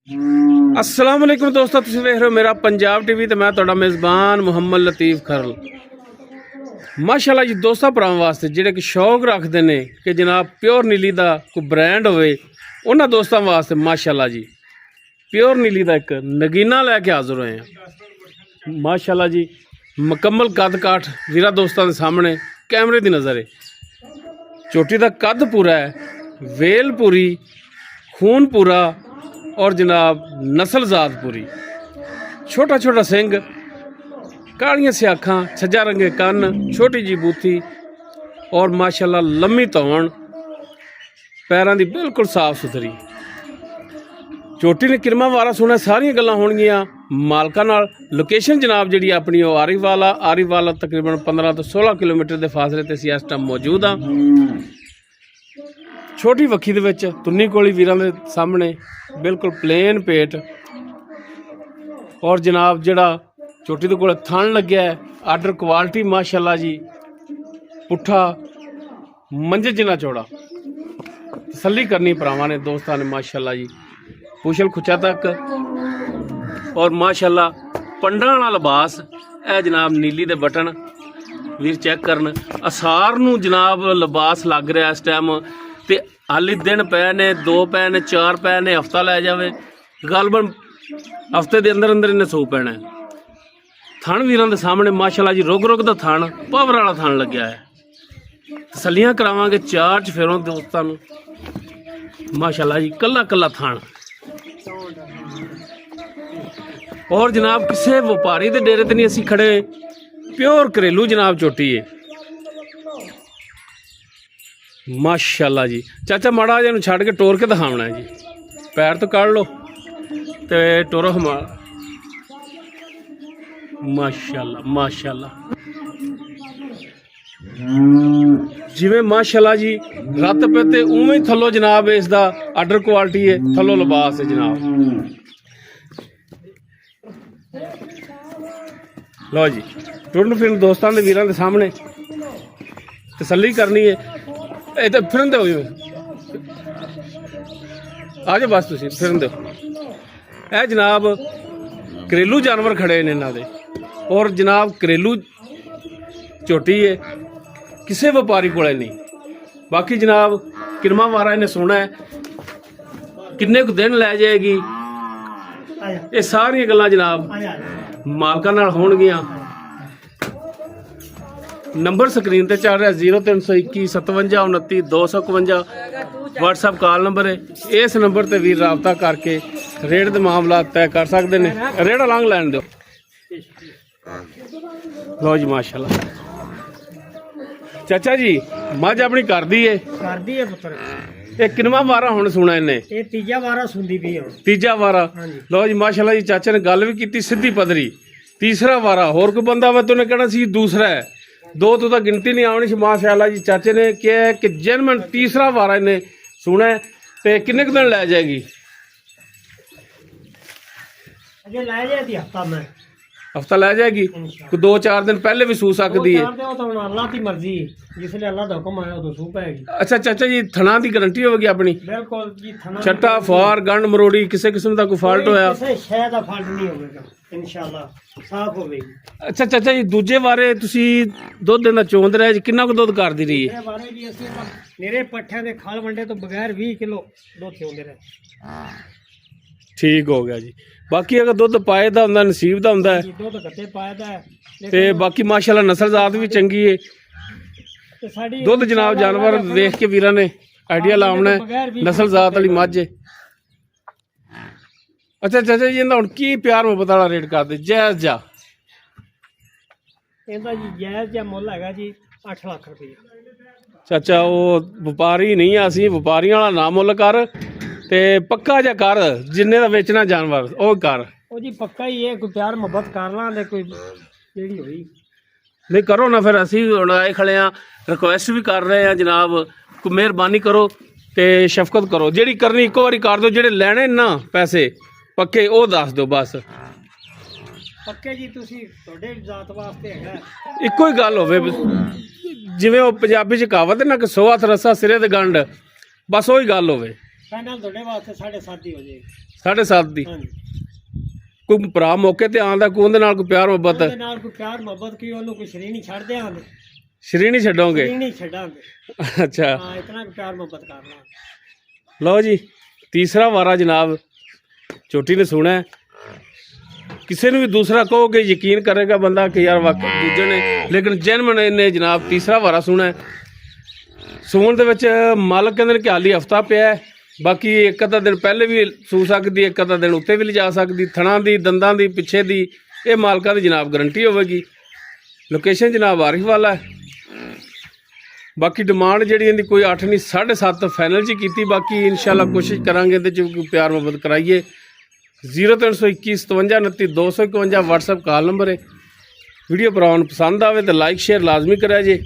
अस्सलाम वालेकुम दोस्तों, तुसीं वेख रहे हो मेरा पंजाब टीवी ते मैं तुहाडा मेज़बान मुहम्मद लतीफ़ खरल। माशाअल्लाह जी दोस्तां भरावां वास्ते जिहड़े कि शौक रखदे ने कि जनाब प्योर नीली दा कोई ब्रांड होवे, उन्हां दोस्तां वास्ते माशाअल्लाह जी प्योर नीली दा एक नगीना लैके हाज़र होए हैं। माशाअल्लाह जी मुकम्मल कद काठ वीरा दोस्तां दे सामने कैमरे दी नज़र है। चोटी दा कद पूरा है, वेल पूरी, खून पूरा और जनाब नस्ल ज़ात पूरी। छोटा छोटा सिंग, कालियां सी अखां, छज्जा रंगे कन, छोटी जी बूथी और माशाअल्लाह लम्मी धौन, पैरां दी बिल्कुल साफ सुथरी। चोटी ने किरमा वारा सुना सारियां गल्लां होणगियां मालका नाल। लोकेशन जनाब जिहड़ी अपनी वो आरीवाला तकरीबन 15 तो 16 किलोमीटर के फासले ते असीं इस टाइम मौजूद हाँ। छोटी वक्खी दे विच तुन्नी कोली वीरां दे सामने बिल्कुल प्लेन पेट और जनाब जिहड़ा चोटी दे कोल थण लग्या है आर्डर क्वालिटी माशाअल्लाह जी, पुट्ठा मंजे जिन्ना चौड़ा। तसल्ली करनी भरावां ने दोस्तां ने माशाअल्लाह जी, पुछल खुचा तक और माशाअल्लाह पंडा वाला लिबास है जनाब। नीली दे बटन वीर चेक करन, असार नूं जनाब लिबास लग रहा इस टाइम ते हाली दिन पै ने, 2 पै ने, 4 पै ने, हफ्ता लै जावे गालबन हफ्ते के अंदर अंदर इन्हें सौ पैना है। थण वीरां दे सामने माशाअल्लाह जी रुग रुग दा थण, पावर वाला थण लग्या है। तसल्लियां करावांगे चार च फेरों दोस्तां नूं माशाअल्लाह जी, कल्ला कल्ला थण। और जनाब किसी व्यापारी के डेरे ते नहीं असी खड़े, प्योर घरेलू जनाब चोटी है माशाअल्लाह जी। चाचा माड़ा जिहा छड़ के टोर के दिखावना है जी, पैर तो कड़ लो ते टोरो हमारा। माशाअल्लाह माशाअल्लाह जिवें माशाअल्लाह जी रत पे ते उवें थल्लो जनाब इसदा आर्डर क्वालिटी है, थल्लो लिबास है जनाब। लो जी टुरन फिरन दोस्तां दे वीरां दे सामने तसल्ली करनी है। ਇਹ ਤਾਂ ਫਿਰਨ ਦਿਓ, ਆ ਜਾਓ ਬਸ ਤੁਸੀਂ ਫਿਰਨ ਦਿਓ। ਇਹ ਜਨਾਬ ਘਰੇਲੂ ਜਾਨਵਰ ਖੜੇ ਨੇ ਇਹਨਾਂ ਦੇ ਔਰ ਜਨਾਬ ਘਰੇਲੂ ਝੋਟੀ ਹੈ, ਕਿਸੇ ਵਪਾਰੀ ਕੋਲੇ ਨਹੀਂ। ਬਾਕੀ ਜਨਾਬ ਕਿਰਮਾ ਵਾਰਾ ਇਹਨੇ ਸੁਣਾ ਹੈ ਕਿੰਨੇ ਕੁ ਦਿਨ ਲੈ ਜਾਏਗੀ, ਇਹ ਸਾਰੀਆਂ ਗੱਲਾਂ ਜਨਾਬ ਮਾਲਕਾਂ ਨਾਲ ਹੋਣਗੀਆਂ। नंबर स्क्रीन पर चल रहा 0321 57 29 251 व्हाट्सएप कॉल नंबर है। इस नंबर पर भी राबता करके रेट के मामला तय कर सकते हैं। रेड़ा लंघ लैन दो। लो जी माशाल्लाह चाचा जी मझ अपनी कर दी है पुत्र। ये किनवा वारा हुण सुना इन्हें? ये तीजा वारा सुनदी पई है। तीजा वारा। लो जी माशाल्लाह जी चाचा ने गल भी की सीधी पदरी, तीसरा वारा। होर कोई बंदा वा तो कहना सी दूसरा है, 2 तो गिनती नहीं आनी सी। माशाअल्लाह जी चाचे ने कहा कि जेनमन तीसरा वारा इन्हें सुना है। तो किन्ने दिन लै जाएगी? हफ्ता लै जाएगी, कोई 2-4 दिन पहले भी सू सकती है। अच्छा चाचा जी थना की गारंटी होगी अपनी? छट्टा फार गंढ मरोड़ी किसी किस्म का कोई फाल्ट होया? अच्छा चाचा जी दूजे वारे तुसी दुध देना चोंद रहे जी, किन्ना को दुध कर दी रही है? मेरे पट्ठे दे खाल वंडे तो बगैर 20 किलो दुध चोंदे रहे। ठीक हो गया जी। बाकी अगर दुध पाए दा हुंदा नसीब दा हुंदा है, दुध कट्टे पाए दा है ते बाकी माशाअल्लाह नस्ल जात भी चंगी है। दुध जनाब जानवर देख के वीरां ने आइडिया लाउना है नस्ल जात वाली मझ है। अच्छा चाचा जी इहदा हुण की प्यार मुहब्बत वाला रेट कर दे जायज़ जा? इहदा जी जायज़ जा मुੱਲ हैगा जी 8 लाख रुपया। चाचा वो व्यापारी नहीं है, असीं व्यापारियां वाला ना मुੱਲ कर ते पक्का जा कर, जिन्ने दा बेचना जानवर ओ कर। ओ जी पक्का ही है, कोई प्यार मुहब्बत कर लांदे कोई जेड़ी होई नहीं करो ना। फिर असीं हुण आए खड़े हाँ, रिक्वेस्ट भी कर रहे हैं जनाब, कोई मेहरबानी करो ते शफकत करो, जेड़ी करनी इको बारी कर दो। जेड़े लैने ना पैसे पक्के ओ दस दो बस। पक्के जी तुसी तुहाडे जात वास्ते हैगा इको ही गल होवे, जिवें ओ पंजाबी च कहावत है ना कि 100 हथ रस्सा सिरे ते गंढ, बस वही गल होवे। ਫਾਈਨਲ ਤੁਹਾਡੇ ਵਾਸਤੇ 7.5 ਹੀ ਹੋ ਜਾਏਗੀ 7.5 ਦੀ ਹਾਂਜੀ ਕੋਈ ਭਰਾ ਮੌਕੇ ਤੇ ਆਉਂਦਾ ਕੋਈ ਉਹਦੇ ਨਾਲ ਕੋਈ ਪਿਆਰ ਮੁਹੱਬਤ ਉਹਦੇ ਨਾਲ ਕੋਈ ਪਿਆਰ ਮੁਹੱਬਤ ਕੀ ਉਹਨੂੰ ਕੋਈ ਸ਼ਰੀਰ ਨਹੀਂ ਛੱਡ ਦਿਆਂਗੇ ਸ਼ਰੀ ਨਹੀਂ ਛੱਡੋਗੇ ਸ਼ਰੀਰ ਨਹੀਂ ਛੱਡਾਂਗੇ ਅੱਛਾ ਹਾਂ ਇਤਨਾ ਕੁ ਪਿਆਰ ਮੁਹੱਬਤ ਕਰਨਾ ਲਓ ਜੀ ਤੀਸਰਾ ਵਾਰਾ ਜਨਾਬ ਛੋਟੀ ਨੇ ਸੁਣਾ ਹੈ। ਕਿਸੇ ਨੂੰ ਵੀ ਦੂਸਰਾ ਕਹੋ ਕਿ ਯਕੀਨ ਕਰੇਗਾ ਬੰਦਾ ਕਿ ਯਾਰ ਵਾਕਈ ਦੂਜੇ ਨੇ, ਲੇਕਿਨ ਜੈਨਮਨ ਇਹਨੇ ਜਨਾਬ ਤੀਸਰਾ ਵਾਰਾ ਸੁਣਾ ਹੈ। ਸੂਣ ਦੇ ਵਿੱਚ ਮਾਲਕ ਕਹਿੰਦੇ ਨੇ ਕਿ ਹਾਲੀ ਹਫਤਾ ਪਿਆ ਹੈ, ਬਾਕੀ ਇੱਕ ਅੱਧਾ ਦਿਨ ਪਹਿਲੇ ਵੀ ਸੂ ਸਕਦੀ, ਇੱਕ ਅੱਧਾ ਦਿਨ ਉੱਤੇ ਵੀ ਲਿਜਾ ਸਕਦੀ। ਥਣਾਂ ਦੀ, ਦੰਦਾਂ ਦੀ, ਪਿੱਛੇ ਦੀ ਇਹ ਮਾਲਕਾਂ ਦੀ ਜਨਾਬ ਗਰੰਟੀ ਹੋਵੇਗੀ। ਲੋਕੇਸ਼ਨ ਜਨਾਬ ਆਰਿਫ ਵਾਲਾ ਹੈ। ਬਾਕੀ ਡਿਮਾਂਡ ਜਿਹੜੀ ਇਹਦੀ ਕੋਈ 8 ਨਹੀਂ 7.5 ਫਾਈਨਲ 'ਚ ਕੀਤੀ। ਬਾਕੀ ਇਨਸ਼ਾਅੱਲਾ ਕੋਸ਼ਿਸ਼ ਕਰਾਂਗੇ ਇਹਦੇ 'ਚ ਕੋਈ ਪਿਆਰ ਮੁਹੱਬਤ ਕਰਾਈਏ। 0321 57 29 251 WhatsApp ਕਾਲ ਨੰਬਰ ਹੈ। ਵੀਡੀਓ ਭਰਾਵਾਂ ਨੂੰ ਪਸੰਦ ਆਵੇ ਤਾਂ ਲਾਈਕ ਸ਼ੇਅਰ ਲਾਜ਼ਮੀ ਕਰਿਆ ਜੇ।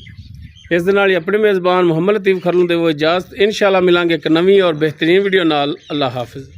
ਇਸ ਦੇ ਨਾਲ ਹੀ ਆਪਣੇ ਮੇਜ਼ਬਾਨ ਮੁਹੰਮਦ ਲਤੀਫ ਖਰਲ ਨੂੰ ਦੇਵੋ ਇਜਾਜ਼ਤ। ਇਨਸ਼ਾਅੱਲਾ ਮਿਲਾਂਗੇ ਇੱਕ ਨਵੀਂ ਔਰ ਬਿਹਤਰੀਨ ਵੀਡੀਓ ਨਾਲ। ਅੱਲਾਹ ਹਾਫਿਜ਼।